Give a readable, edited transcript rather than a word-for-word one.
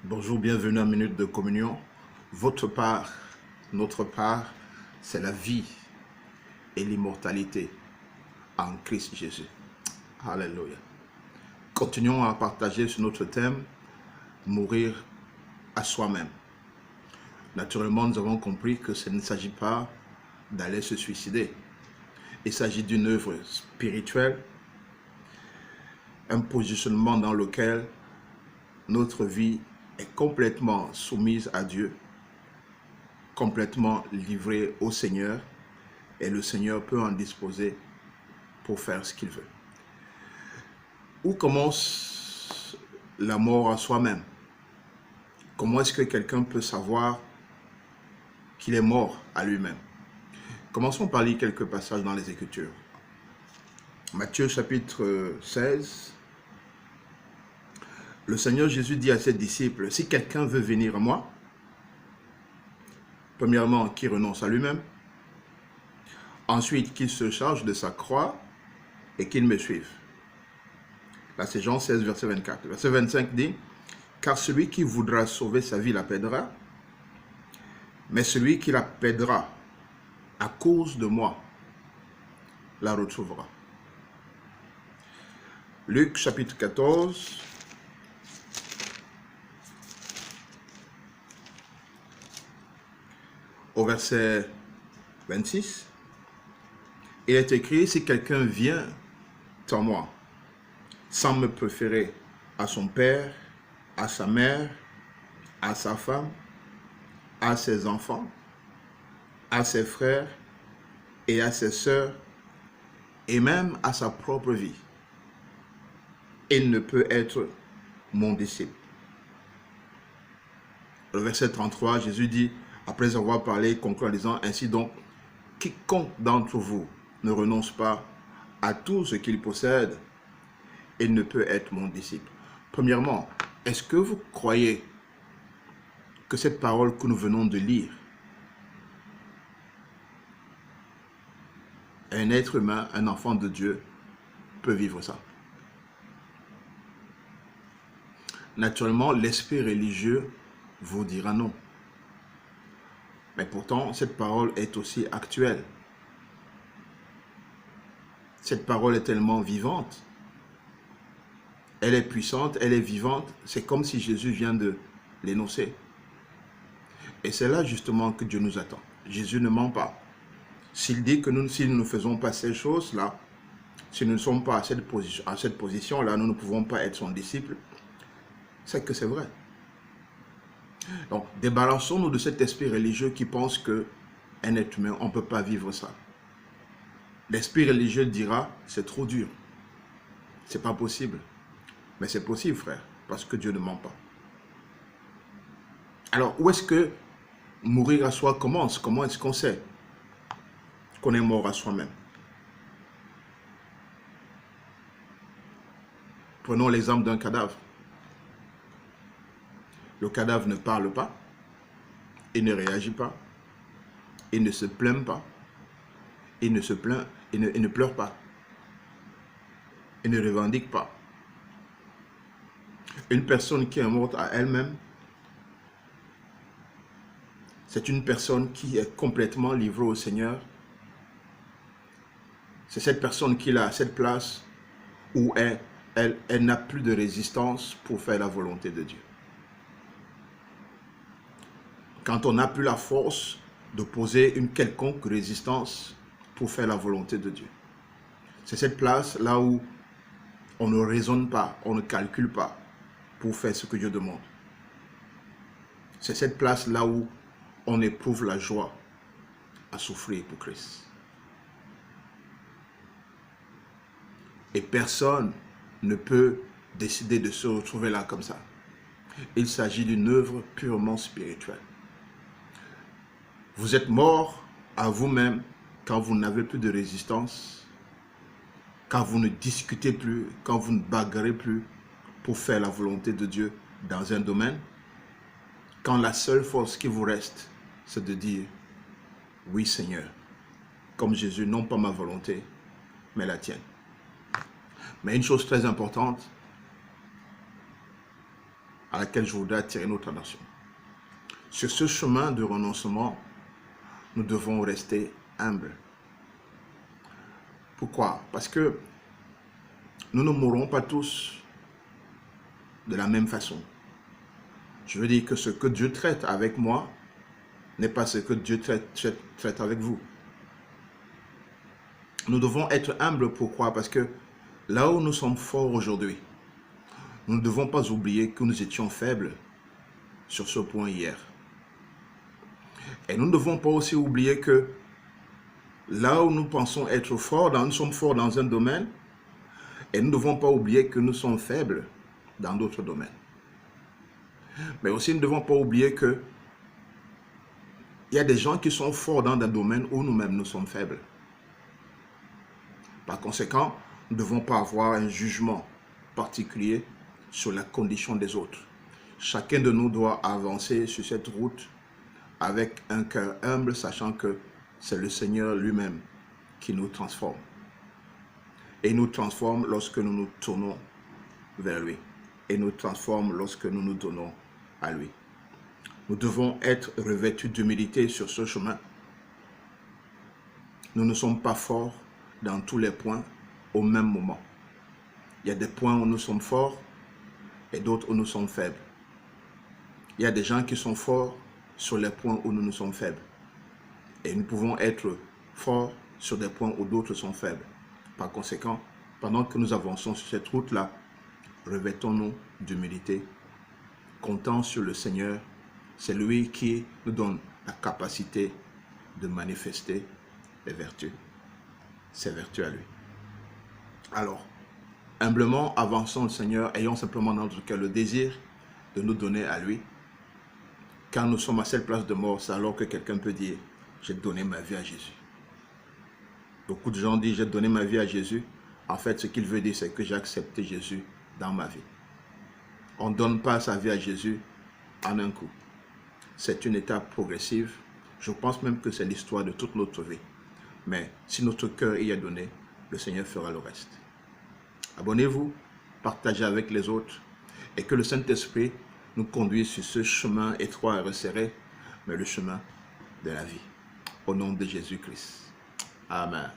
Bonjour, bienvenue à Minute de Communion. Votre part, notre part, c'est la vie et l'immortalité en Christ Jésus. Alléluia. Continuons à partager sur notre thème, mourir à soi-même. Naturellement, nous avons compris que ce ne s'agit pas d'aller se suicider. Il s'agit d'une œuvre spirituelle, un positionnement dans lequel notre vie est complètement soumise à Dieu, complètement livrée au Seigneur, et le Seigneur peut en disposer pour faire ce qu'il veut. Où commence la mort à soi-même? Comment est-ce que quelqu'un peut savoir qu'il est mort à lui-même? Commençons par lire quelques passages dans les Écritures. Matthieu chapitre 16. Le Seigneur Jésus dit à ses disciples, si quelqu'un veut venir à moi, premièrement, qu'il renonce à lui-même, ensuite qu'il se charge de sa croix et qu'il me suive. Là, c'est Jean 16, verset 24. Verset 25 dit, car celui qui voudra sauver sa vie la perdra, mais celui qui la perdra à cause de moi la retrouvera. Luc chapitre 14, au verset 26, il est écrit, si quelqu'un vient à moi, sans me préférer à son père, à sa mère, à sa femme, à ses enfants, à ses frères et à ses sœurs, et même à sa propre vie, il ne peut être mon disciple. Le verset 33, Jésus dit, après avoir parlé, conclut en disant, ainsi donc, quiconque d'entre vous ne renonce pas à tout ce qu'il possède, il ne peut être mon disciple. Premièrement, est-ce que vous croyez que cette parole que nous venons de lire, un être humain, un enfant de Dieu, peut vivre ça? Naturellement, l'esprit religieux vous dira non. Mais pourtant, cette parole est aussi actuelle. Cette parole est tellement vivante. Elle est puissante, elle est vivante. C'est comme si Jésus vient de l'énoncer. Et c'est là justement que Dieu nous attend. Jésus ne ment pas. S'il dit que nous, si nous ne faisons pas ces choses-là, si nous ne sommes pas à cette position-là, nous ne pouvons pas être son disciple, c'est que c'est vrai. Donc, débarrassons-nous de cet esprit religieux qui pense qu'un être humain, on ne peut pas vivre ça. L'esprit religieux dira, c'est trop dur. C'est pas possible. Mais c'est possible, frère, parce que Dieu ne ment pas. Alors, où est-ce que mourir à soi commence? Comment est-ce qu'on sait qu'on est mort à soi-même? Prenons l'exemple d'un cadavre. Le cadavre ne parle pas, il ne réagit pas, il ne se plaint pas, il ne pleure pas, il ne revendique pas. Une personne qui est morte à elle-même, c'est une personne qui est complètement livrée au Seigneur. C'est cette personne qui est à cette place où elle n'a plus de résistance pour faire la volonté de Dieu. Quand on n'a plus la force de poser une quelconque résistance pour faire la volonté de Dieu. C'est cette place là où on ne raisonne pas, on ne calcule pas pour faire ce que Dieu demande. C'est cette place là où on éprouve la joie à souffrir pour Christ. Et personne ne peut décider de se retrouver là comme ça. Il s'agit d'une œuvre purement spirituelle. Vous êtes mort à vous-même quand vous n'avez plus de résistance, quand vous ne discutez plus, quand vous ne bagarrez plus pour faire la volonté de Dieu dans un domaine, quand la seule force qui vous reste, c'est de dire, oui Seigneur, comme Jésus, non pas ma volonté, mais la tienne. Mais une chose très importante, à laquelle je voudrais attirer notre attention. Sur ce chemin de renoncement, nous devons rester humbles. Pourquoi? Parce que nous ne mourrons pas tous de la même façon. Je veux dire que ce que Dieu traite avec moi n'est pas ce que Dieu traite avec vous. Nous devons être humbles. Pourquoi? Parce que là où nous sommes forts aujourd'hui, nous ne devons pas oublier que nous étions faibles sur ce point hier. Et nous ne devons pas aussi oublier que là où nous pensons être forts, nous sommes forts dans un domaine, et nous ne devons pas oublier que nous sommes faibles dans d'autres domaines. Mais aussi, nous ne devons pas oublier que il y a des gens qui sont forts dans un domaine où nous-mêmes nous sommes faibles. Par conséquent, nous ne devons pas avoir un jugement particulier sur la condition des autres. Chacun de nous doit avancer sur cette route avec un cœur humble, sachant que c'est le Seigneur lui-même qui nous transforme. Et il nous transforme lorsque nous nous tournons vers lui. Et nous transforme lorsque nous nous donnons à lui. Nous devons être revêtus d'humilité sur ce chemin. Nous ne sommes pas forts dans tous les points au même moment. Il y a des points où nous sommes forts et d'autres où nous sommes faibles. Il y a des gens qui sont forts sur les points où nous sommes faibles. Et nous pouvons être forts sur des points où d'autres sont faibles. Par conséquent, pendant que nous avançons sur cette route-là, revêtons-nous d'humilité, comptons sur le Seigneur. C'est lui qui nous donne la capacité de manifester les vertus. Ses vertus à lui. Alors, humblement avançons le Seigneur, ayons simplement dans notre cœur le désir de nous donner à lui. Quand nous sommes à cette place de mort, c'est alors que quelqu'un peut dire « J'ai donné ma vie à Jésus ». Beaucoup de gens disent « J'ai donné ma vie à Jésus ». En fait, ce qu'il veut dire, c'est que j'ai accepté Jésus dans ma vie. On ne donne pas sa vie à Jésus en un coup. C'est une étape progressive. Je pense même que c'est l'histoire de toute notre vie. Mais si notre cœur y est donné, le Seigneur fera le reste. Abonnez-vous, partagez avec les autres et que le Saint-Esprit nous conduise sur ce chemin étroit et resserré, mais le chemin de la vie. Au nom de Jésus-Christ. Amen.